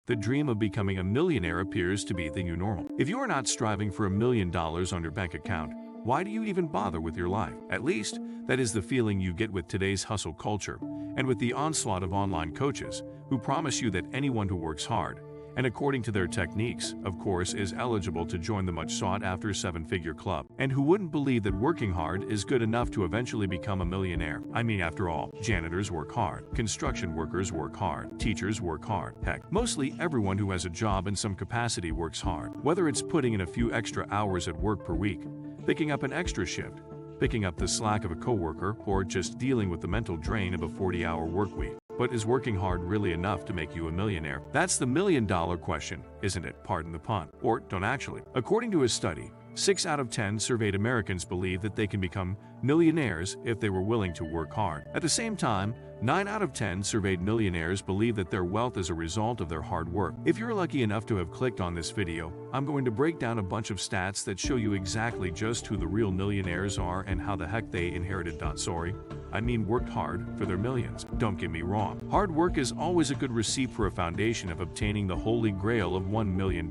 the dream of becoming a millionaire appears to be the new normal. If you are not striving for $1 million on your bank account, why do you even bother with your life? At least, that is the feeling you get with today's hustle culture, and with the onslaught of online coaches who promise you that anyone who works hard, and according to their techniques, of course, is eligible to join the much sought-after seven-figure club, and who wouldn't believe that working hard is good enough to eventually become a millionaire. I mean, after all, janitors work hard, construction workers work hard, teachers work hard. Heck, mostly everyone who has a job in some capacity works hard. Whether it's putting in a few extra hours at work per week, picking up an extra shift, picking up the slack of a coworker, or just dealing with the mental drain of a 40-hour work week. But is working hard really enough to make you a millionaire? That's the million-dollar question, isn't it? Pardon the pun. Or don't actually. According to a study, 6 out of 10 surveyed Americans believe that they can become millionaires if they were willing to work hard. At the same time, 9 out of 10 surveyed millionaires believe that their wealth is a result of their hard work. If you're lucky enough to have clicked on this video, I'm going to break down a bunch of stats that show you exactly just who the real millionaires are and how the heck they inherited. Worked hard for their millions. Don't get me wrong. Hard work is always a good receipt for a foundation of obtaining the holy grail of $1 million.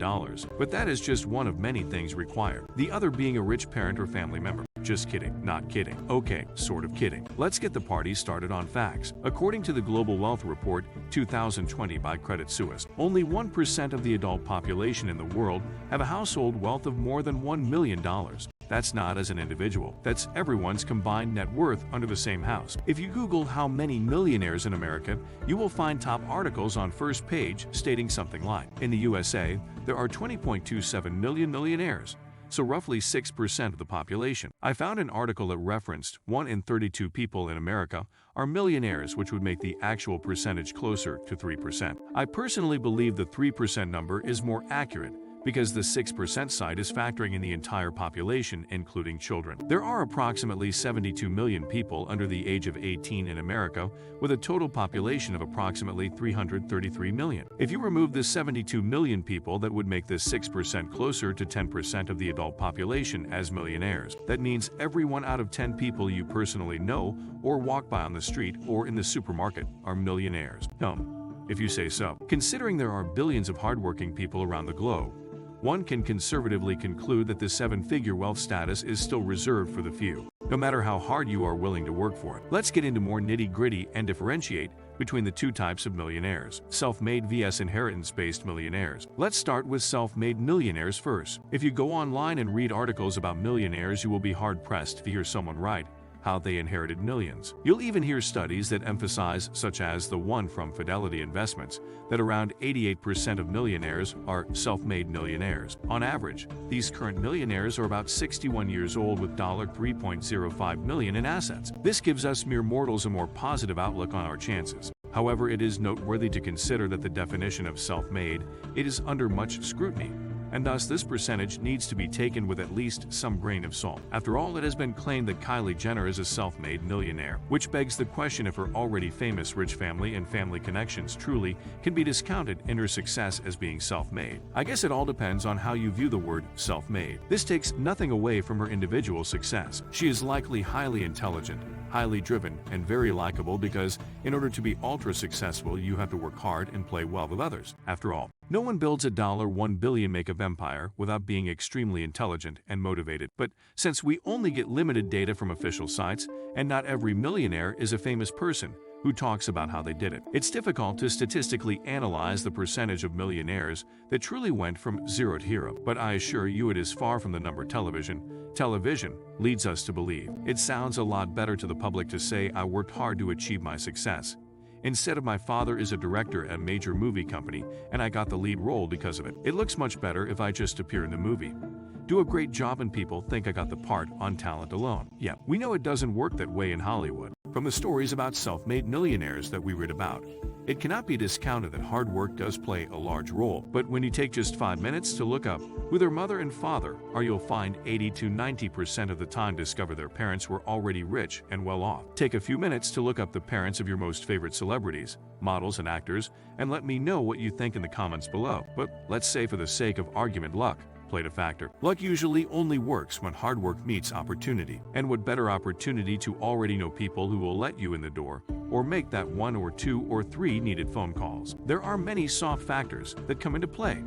But that is just one of many things required. The other being a rich parent or family member. Just kidding, not kidding. Okay, sort of kidding. Let's get the party started on facts. According to the Global Wealth Report 2020 by Credit Suisse, only 1% of the adult population in the world have a household wealth of more than $1 million. That's not as an individual. That's everyone's combined net worth under the same house. If you Google how many millionaires in America, you will find top articles on first page stating something like, in the USA, there are 20.27 million millionaires, so roughly 6% of the population. I found an article that referenced 1 in 32 people in America are millionaires, which would make the actual percentage closer to 3%. I personally believe the 3% number is more accurate, because the 6% side is factoring in the entire population, including children. There are approximately 72 million people under the age of 18 in America, with a total population of approximately 333 million. If you remove the 72 million people, that would make this 6% closer to 10% of the adult population as millionaires. That means every 1 out of 10 people you personally know or walk by on the street or in the supermarket are millionaires. If you say so. Considering there are billions of hardworking people around the globe, one can conservatively conclude that the seven-figure wealth status is still reserved for the few, no matter how hard you are willing to work for it. Let's get into more nitty-gritty and differentiate between the two types of millionaires: self-made vs inheritance-based millionaires. Let's start with self-made millionaires first. If you go online and read articles about millionaires, you will be hard-pressed to hear someone write how they inherited millions. You'll even hear studies that emphasize, such as the one from Fidelity Investments, that around 88% of millionaires are self-made millionaires. On average, these current millionaires are about 61 years old with $3.05 million in assets. This gives us mere mortals a more positive outlook on our chances. However, it is noteworthy to consider that the definition of self-made is under much scrutiny, and thus this percentage needs to be taken with at least some grain of salt. After all, it has been claimed that Kylie Jenner is a self-made millionaire, which begs the question if her already famous rich family and family connections truly can be discounted in her success as being self-made. I guess it all depends on how you view the word self-made. This takes nothing away from her individual success. She is likely highly intelligent, highly driven, and very likable, because in order to be ultra successful, you have to work hard and play well with others. After all, no one builds a $1 billion make-up empire without being extremely intelligent and motivated. But since we only get limited data from official sites, and not every millionaire is a famous person who talks about how they did it, it's difficult to statistically analyze the percentage of millionaires that truly went from zero to hero. But I assure you, it is far from the number television leads us to believe. It sounds a lot better to the public to say, I worked hard to achieve my success, instead of my father is a director at a major movie company and I got the lead role because of it. It looks much better if I just appear in the movie, do a great job, and people think I got the part on talent alone. Yeah, we know it doesn't work that way in Hollywood. From the stories about self-made millionaires that we read about, it cannot be discounted that hard work does play a large role. But when you take just 5 minutes to look up who their mother and father are, you'll find 80 to 90% of the time discover their parents were already rich and well off. Take a few minutes to look up the parents of your most favorite celebrities, models, and actors, and let me know what you think in the comments below. But let's say, for the sake of argument, luck, played a factor. Luck usually only works when hard work meets opportunity. And what better opportunity to already know people who will let you in the door or make that 1 or 2 or 3 needed phone calls. There are many soft factors that come into play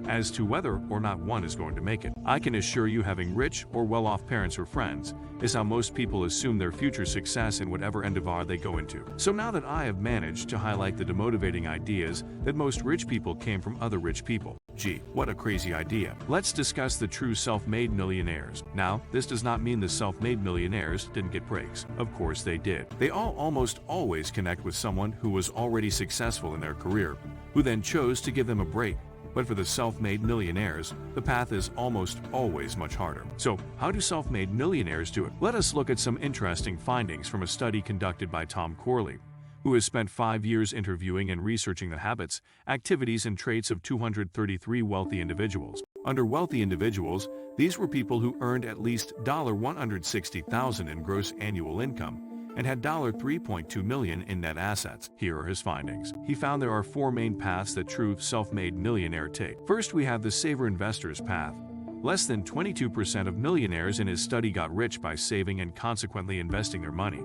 as to whether or not one is going to make it. I can assure you having rich or well-off parents or friends is how most people assume their future success in whatever endeavor they go into. So now that I have managed to highlight the demotivating ideas that most rich people came from other rich people. Gee, what a crazy idea. Let's discuss the true self-made millionaires. Now, this does not mean the self-made millionaires didn't get breaks. Of course they did. They all almost always connect with someone who was already successful in their career, who then chose to give them a break. But for the self-made millionaires, the path is almost always much harder. So, how do self-made millionaires do it? Let us look at some interesting findings from a study conducted by Tom Corley, who has spent 5 years interviewing and researching the habits, activities, and traits of 233 wealthy individuals. Under wealthy individuals, these were people who earned at least $160,000 in gross annual income and had $3.2 million in net assets. Here are his findings. He found there are 4 main paths that true self-made millionaire take. First, we have the saver investor's path. Less than 22% of millionaires in his study got rich by saving and consequently investing their money.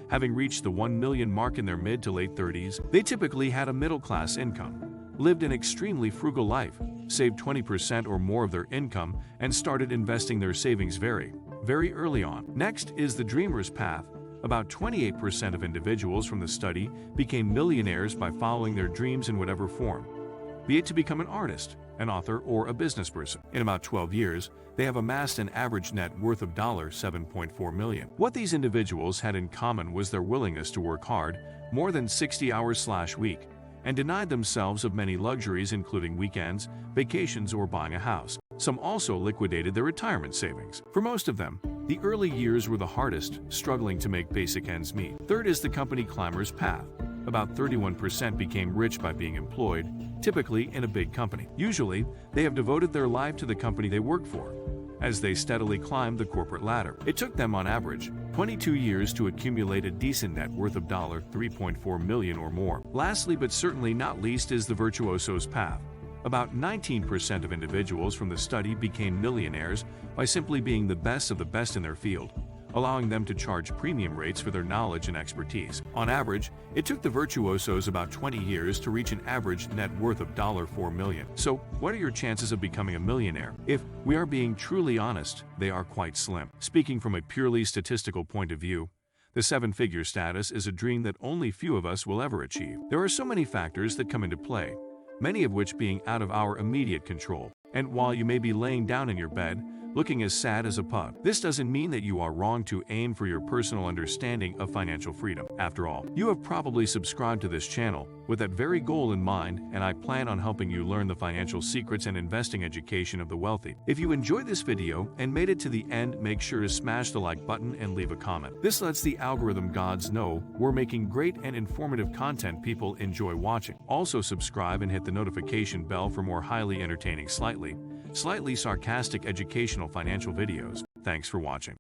Having reached the 1 million mark in their mid to late 30s, they typically had a middle-class income, lived an extremely frugal life, saved 20% or more of their income, and started investing their savings very early on. Next is the dreamer's path. About 28% of individuals from the study became millionaires by following their dreams in whatever form, be it to become an artist, an author, or a business person. In about 12 years, they have amassed an average net worth of $7.4 million. What these individuals had in common was their willingness to work hard, more than 60 hours/week, and denied themselves of many luxuries including weekends, vacations, or buying a house. Some also liquidated their retirement savings. For most of them, the early years were the hardest, struggling to make basic ends meet. Third is the company climber's path. About 31% became rich by being employed, typically in a big company. Usually, they have devoted their life to the company they work for, as they steadily climbed the corporate ladder. It took them on average 22 years to accumulate a decent net worth of $3.4 million or more. Lastly, but certainly not least, is the virtuoso's path. About 19% of individuals from the study became millionaires by simply being the best of the best in their field, allowing them to charge premium rates for their knowledge and expertise. On average, it took the virtuosos about 20 years to reach an average net worth of $4 million. So, what are your chances of becoming a millionaire? If we are being truly honest, they are quite slim. Speaking from a purely statistical point of view, the 7-figure status is a dream that only few of us will ever achieve. There are so many factors that come into play, many of which being out of our immediate control. And while you may be laying down in your bed, looking as sad as a pug, this doesn't mean that you are wrong to aim for your personal understanding of financial freedom. After all, you have probably subscribed to this channel with that very goal in mind, and I plan on helping you learn the financial secrets and investing education of the wealthy. If you enjoyed this video and made it to the end, make sure to smash the like button and leave a comment. This lets the algorithm gods know we're making great and informative content people enjoy watching. Also subscribe and hit the notification bell for more highly entertaining, slightly sarcastic educational financial videos. Thanks for watching.